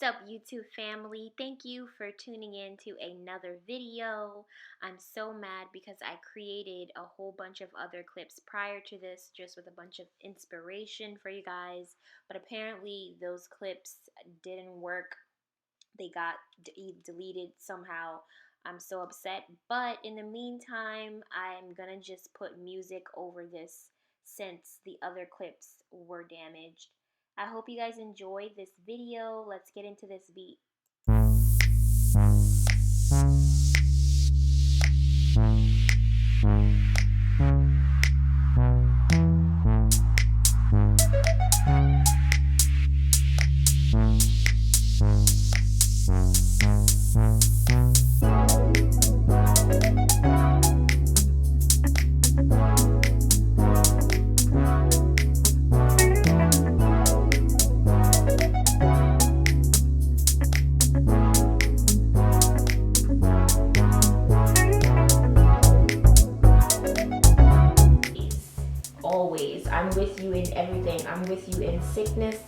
up, YouTube family? Thank you for tuning in to another video. I'm so mad because I created a whole bunch of other clips prior to this just with a bunch of inspiration for you guys, but apparently those clips didn't work. They got deleted somehow. I'm so upset, but in the meantime, I'm gonna just put music over this since the other clips were damaged. I hope you guys enjoyed this video. Let's get into this beat. Always, I'm with you in everything. I'm with you in sickness,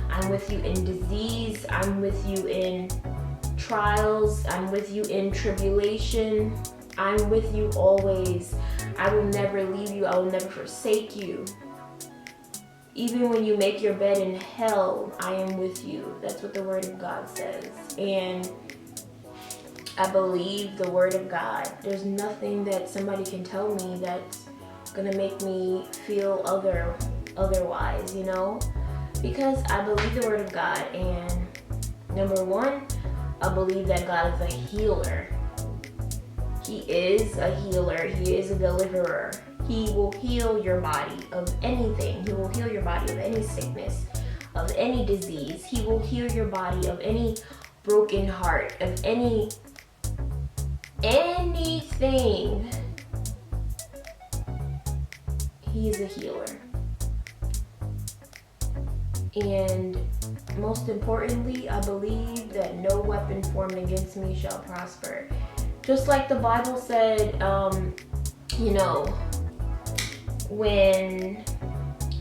I'm with you in disease, I'm with you in trials, I'm with you in tribulation, I'm with you always. I will never leave you, I will never forsake you. Even when you make your bed in hell, I am with you. That's what the Word of God says. And I believe the Word of God. There's nothing that somebody can tell me that's gonna make me feel otherwise, you know, because I believe the Word of God. And number one, I believe that God is a healer. He is a healer. He is a deliverer. He will heal your body of anything. He will heal your body of any sickness, of any disease. He will heal your body of any broken heart, of anything. He is a healer. And most importantly, I believe that no weapon formed against me shall prosper. Just like the Bible said, you know, when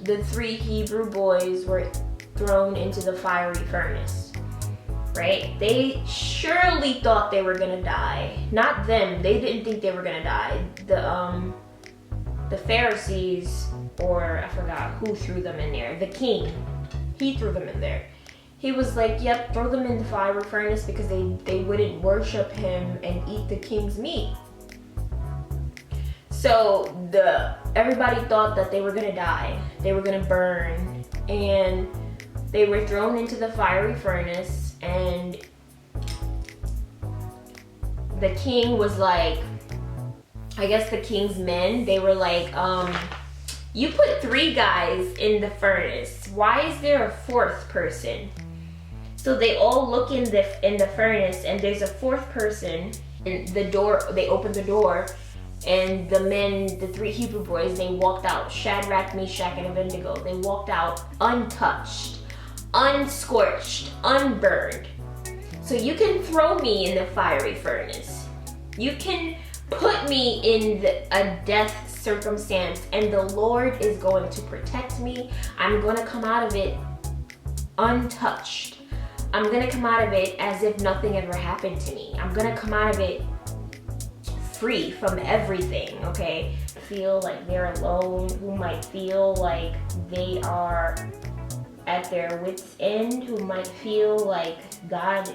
the 3 Hebrew boys were thrown into the fiery furnace, right? They surely thought they were gonna die. Not them, they didn't think they were gonna die. The Pharisees, or I forgot who threw them in there. The king, he threw them in there. He was like, yep, throw them in the fiery furnace because they wouldn't worship him and eat the king's meat. So everybody thought that they were gonna die. They were gonna burn. And they were thrown into the fiery furnace, and the king was like, I guess the king's men, they were like, you put 3 guys in the furnace. Why is there a 4th person? So they all look in the furnace, and there's a 4th person. And the door, they opened the door, and the men, the 3 Hebrew boys, they walked out. Shadrach, Meshach, and Abednego. They walked out untouched, unscorched, unburned. So you can throw me in the fiery furnace. You can put me in a death circumstance, and the Lord is going to protect me. I'm going to come out of it untouched. I'm going to come out of it as if nothing ever happened to me. I'm going to come out of it free from everything, okay? Feel like they're alone, who might feel like they are at their wits' end, who might feel like God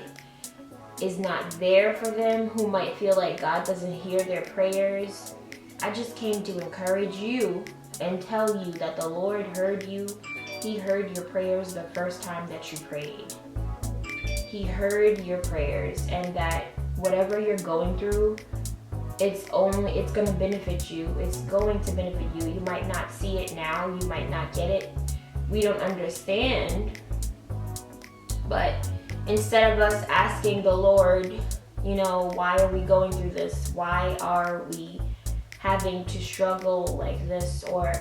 is not there for them, who might feel like God doesn't hear their prayers. I just came to encourage you and tell you that the Lord heard you. He heard your prayers the first time that you prayed. He heard your prayers, and that whatever you're going through, it's gonna benefit you. It's going to benefit you. You might not see it now, you might not get it. We don't understand, but instead of us asking the Lord, you know, why are we going through this? Why are we having to struggle like this? Or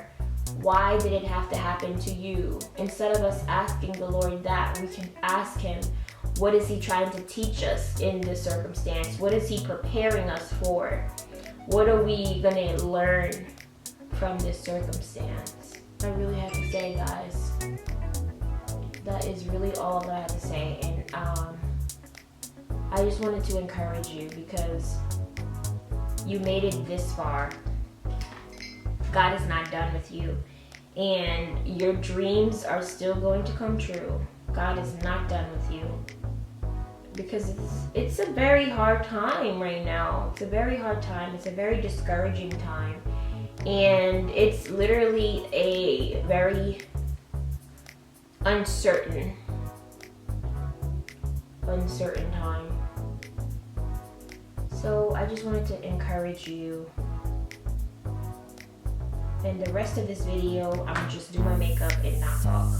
why did it have to happen to you? Instead of us asking the Lord that, we can ask him, what is he trying to teach us in this circumstance? What is he preparing us for? What are we gonna learn from this circumstance? I really have to say, guys, that is really all that I have to say. And I just wanted to encourage you because you made it this far. God is not done with you, and your dreams are still going to come true. God is not done with you, because it's a very hard time right now. It's a very hard time. It's a very discouraging time, and it's literally a very uncertain time. So I just wanted to encourage you. And the rest of this video, I'm gonna just do my makeup and not talk.